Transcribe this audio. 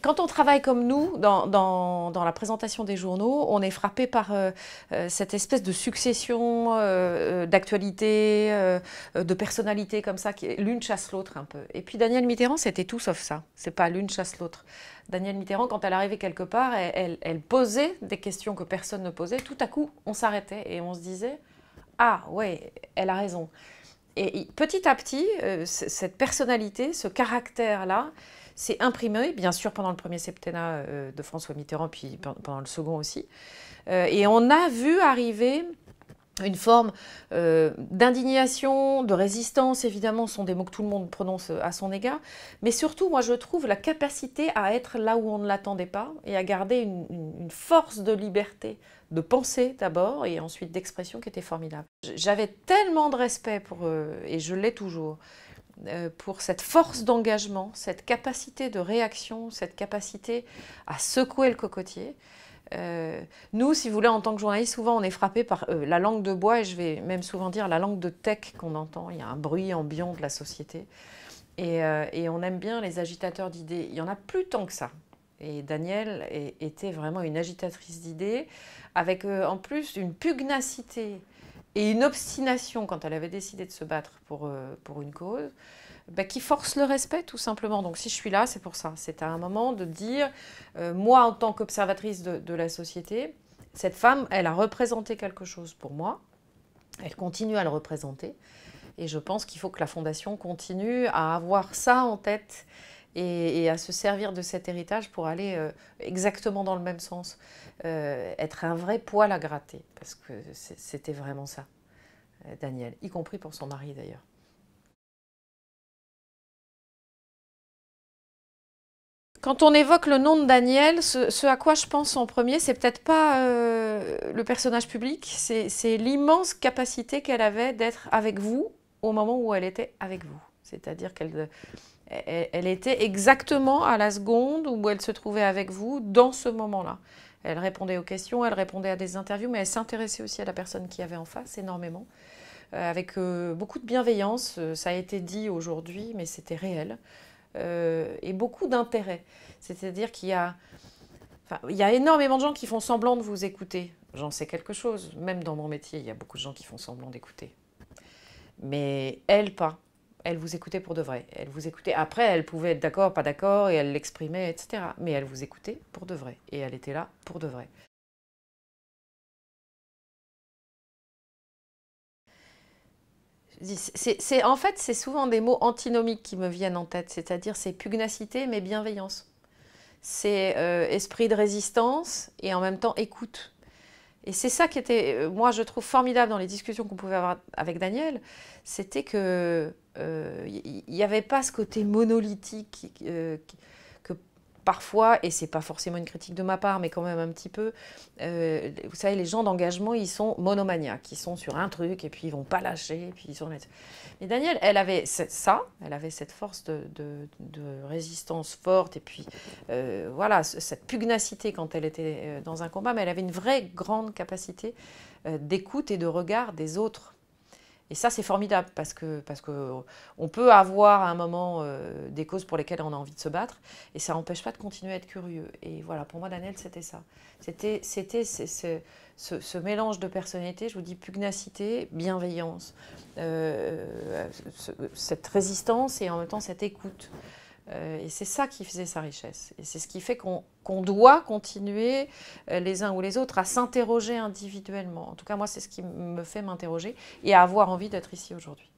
Quand on travaille comme nous, dans la présentation des journaux, on est frappé par cette espèce de succession d'actualités, de personnalités comme ça, qui l'une chasse l'autre un peu. Et puis Danielle Mitterrand, c'était tout sauf ça. C'est pas l'une chasse l'autre. Danielle Mitterrand, quand elle arrivait quelque part, elle posait des questions que personne ne posait. Tout à coup, on s'arrêtait et on se disait « Ah ouais, elle a raison ». Et petit à petit, cette personnalité, ce caractère-là, s'est imprimé, bien sûr pendant le premier septennat de François Mitterrand, puis pendant le second aussi. Et on a vu arriver une forme d'indignation, de résistance, évidemment, sont des mots que tout le monde prononce à son égard, mais surtout, moi, je trouve la capacité à être là où on ne l'attendait pas et à garder une force de liberté, de pensée d'abord et ensuite d'expression qui était formidable. J'avais tellement de respect pour eux, et je l'ai toujours, pour cette force d'engagement, cette capacité de réaction, cette capacité à secouer le cocotier. Nous, si vous voulez, en tant que journaliste, souvent on est frappé par la langue de bois, et je vais même souvent dire la langue de tech qu'on entend. Il y a un bruit ambiant de la société. Et on aime bien les agitateurs d'idées. Il n'y en a plus tant que ça. Et Danielle était vraiment une agitatrice d'idées, avec en plus une pugnacité et une obstination quand elle avait décidé de se battre pour une cause, qui force le respect tout simplement. Donc si je suis là, c'est pour ça. C'est à un moment de dire, moi en tant qu'observatrice de la société, cette femme, elle a représenté quelque chose pour moi, elle continue à le représenter, et je pense qu'il faut que la Fondation continue à avoir ça en tête et à se servir de cet héritage pour aller exactement dans le même sens, être un vrai poil à gratter, parce que c'était vraiment ça, Danielle, y compris pour son mari d'ailleurs. Quand on évoque le nom de Danielle, ce à quoi je pense en premier, c'est peut-être pas le personnage public, c'est l'immense capacité qu'elle avait d'être avec vous au moment où elle était avec vous. C'est-à-dire qu'elle était exactement à la seconde où elle se trouvait avec vous dans ce moment-là. Elle répondait aux questions, elle répondait à des interviews, mais elle s'intéressait aussi à la personne qui avait en face énormément, avec beaucoup de bienveillance. Ça a été dit aujourd'hui, mais c'était réel. Et beaucoup d'intérêt. C'est-à-dire il y a énormément de gens qui font semblant de vous écouter. J'en sais quelque chose. Même dans mon métier, il y a beaucoup de gens qui font semblant d'écouter. Mais elle, pas. Elle vous écoutait pour de vrai. Elle vous écoutait. Après, elle pouvait être d'accord, pas d'accord, et elle l'exprimait, etc. Mais elle vous écoutait pour de vrai. Et elle était là pour de vrai. En fait, c'est souvent des mots antinomiques qui me viennent en tête. C'est-à-dire, c'est pugnacité, mais bienveillance. C'est esprit de résistance et en même temps écoute. Et c'est ça qui était, moi je trouve formidable dans les discussions qu'on pouvait avoir avec Daniel, c'était que il n'y avait pas ce côté monolithique que parfois, et c'est pas forcément une critique de ma part, mais quand même un petit peu, vous savez, les gens d'engagement, ils sont monomaniaques, ils sont sur un truc et puis ils vont pas lâcher, et puis ils sont... Et Danielle, elle avait ça, elle avait cette force de résistance forte, et puis voilà, cette pugnacité quand elle était dans un combat, mais elle avait une vraie grande capacité d'écoute et de regard des autres. Et ça, c'est formidable parce que on peut avoir à un moment des causes pour lesquelles on a envie de se battre, et ça n'empêche pas de continuer à être curieux. Et voilà, pour moi, Daniel, c'était ça. C'était ce mélange de personnalité, je vous dis pugnacité, bienveillance, cette résistance et en même temps cette écoute. Et c'est ça qui faisait sa richesse. Et c'est ce qui fait qu'on doit continuer les uns ou les autres à s'interroger individuellement. En tout cas, moi, c'est ce qui me fait m'interroger et à avoir envie d'être ici aujourd'hui.